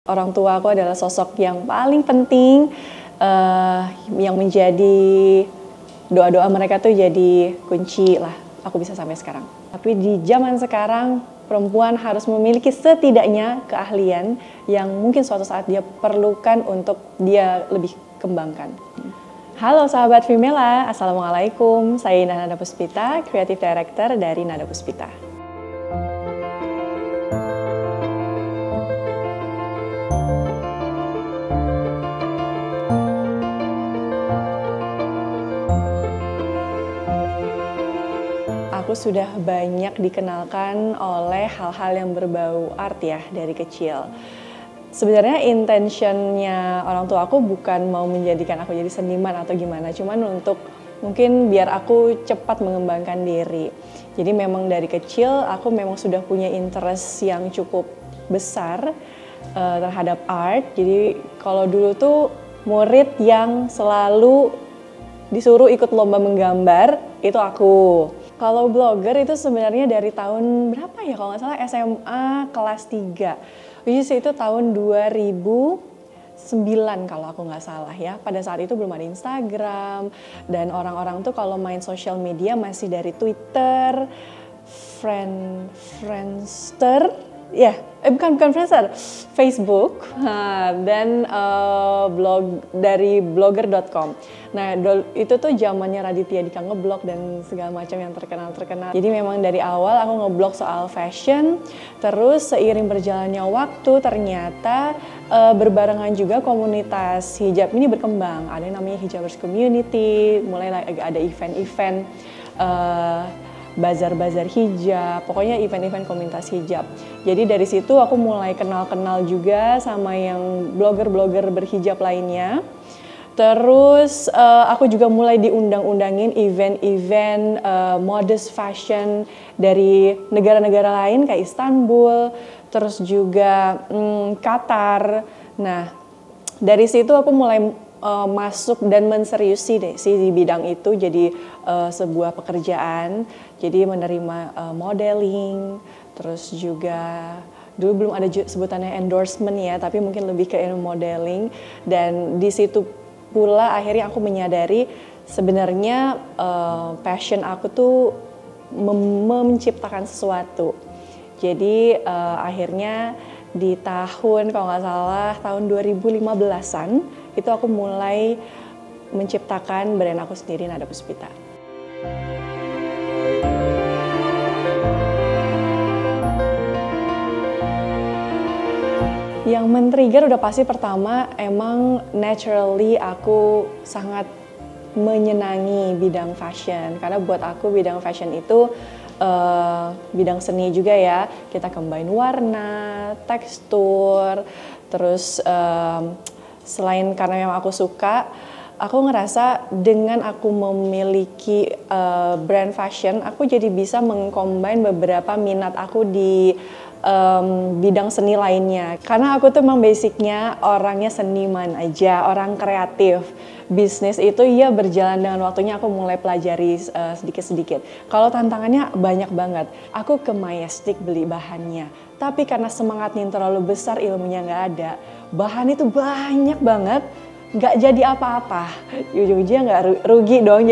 Orang tua aku adalah sosok yang paling penting, yang menjadi doa-doa mereka tuh jadi kunci lah aku bisa sampai sekarang. Tapi di zaman sekarang perempuan harus memiliki setidaknya keahlian yang mungkin suatu saat dia perlukan untuk dia lebih kembangkan. Halo sahabat Femela, Assalamualaikum. Saya Indah Nada Puspita, Creative Director dari Nada Puspita. Aku sudah banyak dikenalkan oleh hal-hal yang berbau art ya dari kecil. Sebenarnya intentionnya orang tua aku bukan mau menjadikan aku jadi seniman atau gimana, cuman untuk mungkin biar aku cepat mengembangkan diri. Jadi memang dari kecil aku memang sudah punya interest yang cukup besar terhadap art. Jadi kalau dulu tuh murid yang selalu disuruh ikut lomba menggambar itu aku. Kalau blogger itu sebenarnya dari tahun berapa ya, kalau nggak salah SMA kelas 3. Which is itu tahun 2009 kalau aku nggak salah ya. Pada saat itu belum ada Instagram dan orang-orang tuh kalau main social media masih dari Twitter, Friendster, ya, bukan Friendster, Facebook, dan blog dari blogger.com. Nah, itu tuh zamannya Raditya Dika ngeblog dan segala macam yang terkenal. Jadi memang dari awal aku ngeblog soal fashion, terus seiring berjalannya waktu ternyata berbarengan juga komunitas hijab ini berkembang. Ada yang namanya Hijabers Community, mulai ada event-event bazar-bazar hijab, pokoknya event-event komunitas hijab. Jadi dari situ aku mulai kenal-kenal juga sama yang blogger-blogger berhijab lainnya. Terus aku juga mulai diundang-undangin event-event modest fashion dari negara-negara lain kayak Istanbul, terus juga Qatar. Nah, dari situ aku mulai masuk dan menseriusi di bidang itu jadi sebuah pekerjaan. Jadi menerima modeling, terus juga dulu belum ada sebutannya endorsement ya, tapi mungkin lebih ke modeling. Dan di situ pula akhirnya aku menyadari sebenarnya passion aku tuh menciptakan sesuatu. Jadi akhirnya di tahun kalau nggak salah tahun 2015-an itu aku mulai menciptakan brand aku sendiri, Nada Puspita. Yang men-trigger udah pasti pertama emang naturally aku sangat menyenangi bidang fashion. Karena buat aku bidang fashion itu bidang seni juga ya. Kita combine warna, tekstur, terus selain karena yang aku suka, aku ngerasa dengan aku memiliki brand fashion, aku jadi bisa mengcombine beberapa minat aku di bidang seni lainnya. Karena aku tuh memang basicnya orangnya seniman aja, orang kreatif. Bisnis itu ya berjalan dengan waktunya aku mulai pelajari sedikit-sedikit. Kalau tantangannya banyak banget. Aku ke Majestic beli bahannya. Tapi karena semangatnya yang terlalu besar, ilmunya nggak ada. Bahan itu banyak banget, nggak jadi apa-apa. Ujung-ujungnya nggak rugi dong.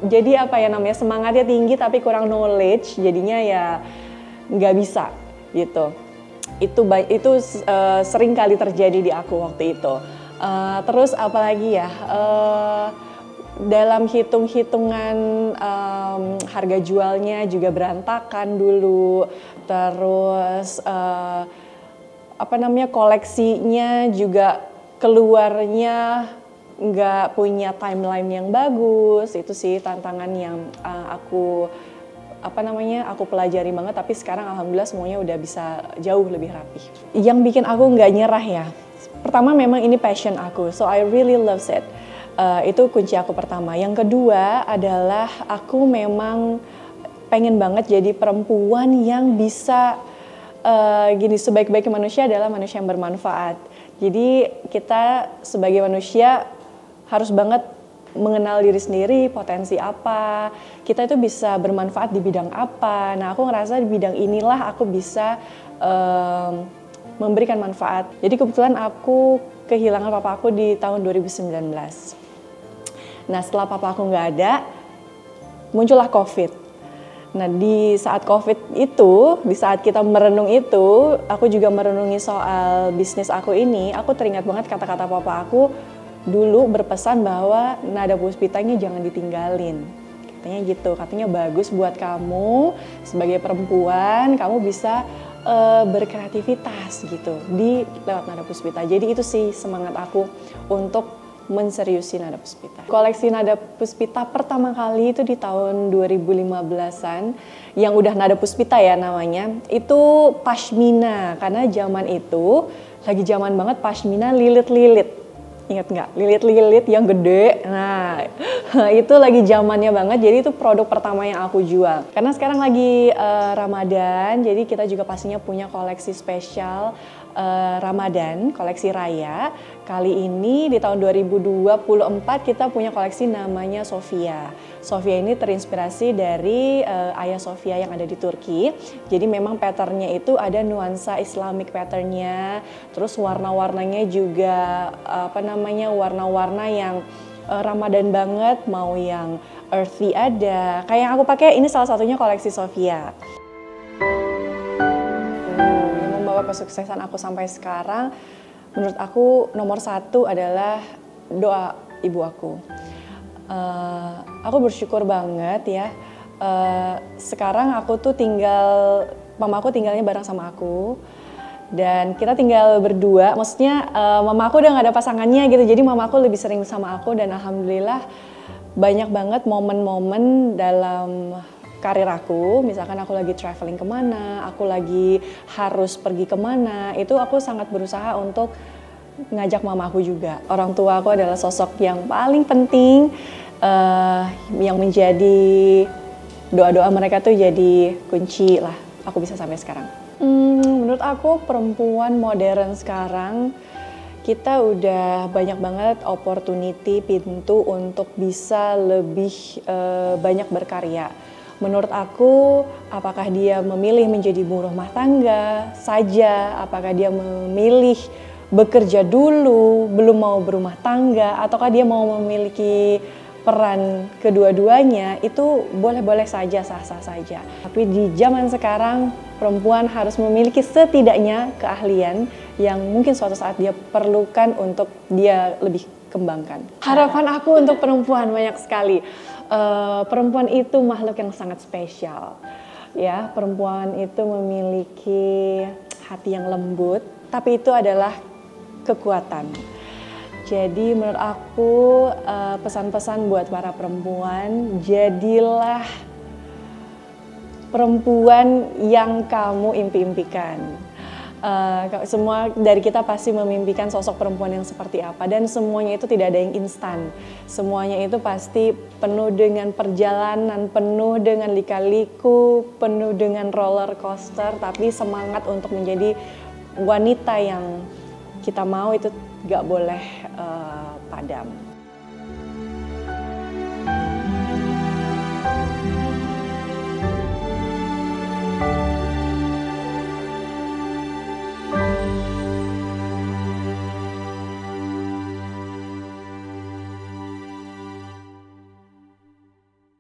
Jadi apa ya namanya, semangatnya tinggi tapi kurang knowledge. Jadinya ya nggak bisa. Gitu. Itu sering kali terjadi di aku waktu itu. Terus apalagi ya, dalam hitung-hitungan harga jualnya juga berantakan dulu. Terus koleksinya juga keluarnya nggak punya timeline yang bagus. Itu sih tantangan yang aku pelajari banget, tapi sekarang alhamdulillah semuanya udah bisa jauh lebih rapi. Yang bikin aku nggak nyerah ya, pertama memang ini passion aku, so I really loves it. Itu kunci aku pertama. Yang kedua adalah aku memang pengen banget jadi perempuan yang bisa sebaik-baiknya manusia adalah manusia yang bermanfaat. Jadi kita sebagai manusia harus banget mengenal diri sendiri, potensi apa, kita itu bisa bermanfaat di bidang apa. Nah, aku ngerasa di bidang inilah aku bisa memberikan manfaat. Jadi kebetulan aku kehilangan papa aku di tahun 2019. Nah setelah papa aku nggak ada, muncullah COVID. Nah di saat COVID itu, di saat kita merenung itu, aku juga merenungi soal bisnis aku ini, aku teringat banget kata-kata papa aku dulu berpesan bahwa nada puspitanya jangan ditinggalin. Katanya gitu, katanya bagus buat kamu sebagai perempuan, kamu bisa berkreativitas gitu di lewat nada puspita. Jadi itu sih semangat aku untuk menseriusi nada puspita. Koleksi nada puspita pertama kali itu di tahun 2015-an, yang udah nada puspita ya namanya, itu pashmina, karena zaman itu lagi zaman banget pashmina lilit-lilit. Ingat nggak? Lilit-lilit yang gede. Nah, itu lagi zamannya banget. Jadi itu produk pertama yang aku jual. Karena sekarang lagi Ramadan, jadi kita juga pastinya punya koleksi spesial Ramadan, koleksi raya. Kali ini di tahun 2024 kita punya koleksi namanya Sofia. Sofia ini terinspirasi dari Hagia Sophia yang ada di Turki. Jadi memang patternnya itu ada nuansa Islamic patternnya. Terus warna-warnanya juga warna-warna yang Ramadan banget, mau yang earthy ada. Kayak yang aku pakai ini salah satunya koleksi Sofia. Yang membawa kesuksesan aku sampai sekarang, menurut aku nomor satu adalah doa ibu aku. Aku bersyukur banget ya. Sekarang aku tuh mama aku tinggalnya bareng sama aku. Dan kita tinggal berdua, maksudnya mama aku udah gak ada pasangannya gitu, jadi mama aku lebih sering sama aku dan alhamdulillah banyak banget momen-momen dalam karir aku, misalkan aku lagi traveling kemana, aku lagi harus pergi kemana, itu aku sangat berusaha untuk ngajak mama aku juga. Orang tua aku adalah sosok yang paling penting, yang menjadi doa-doa mereka tuh jadi kunci lah aku bisa sampai sekarang. Menurut aku perempuan modern sekarang kita udah banyak banget opportunity, pintu untuk bisa lebih banyak berkarya. Menurut aku, apakah dia memilih menjadi buruh rumah tangga saja, apakah dia memilih bekerja dulu, belum mau berumah tangga, ataukah dia mau memiliki peran kedua-duanya, itu boleh-boleh saja, sah-sah saja. Tapi di zaman sekarang, perempuan harus memiliki setidaknya keahlian yang mungkin suatu saat dia perlukan untuk dia lebih kembangkan. Harapan aku untuk perempuan banyak sekali. Perempuan itu makhluk yang sangat spesial. Ya, perempuan itu memiliki hati yang lembut, tapi itu adalah kekuatan. Jadi menurut aku pesan-pesan buat para perempuan, jadilah perempuan yang kamu impi-impikan. Semua dari kita pasti memimpikan sosok perempuan yang seperti apa, dan semuanya itu tidak ada yang instan. Semuanya itu pasti penuh dengan perjalanan, penuh dengan lika-liku, penuh dengan roller coaster, tapi semangat untuk menjadi wanita yang kita mau itu gak boleh padam.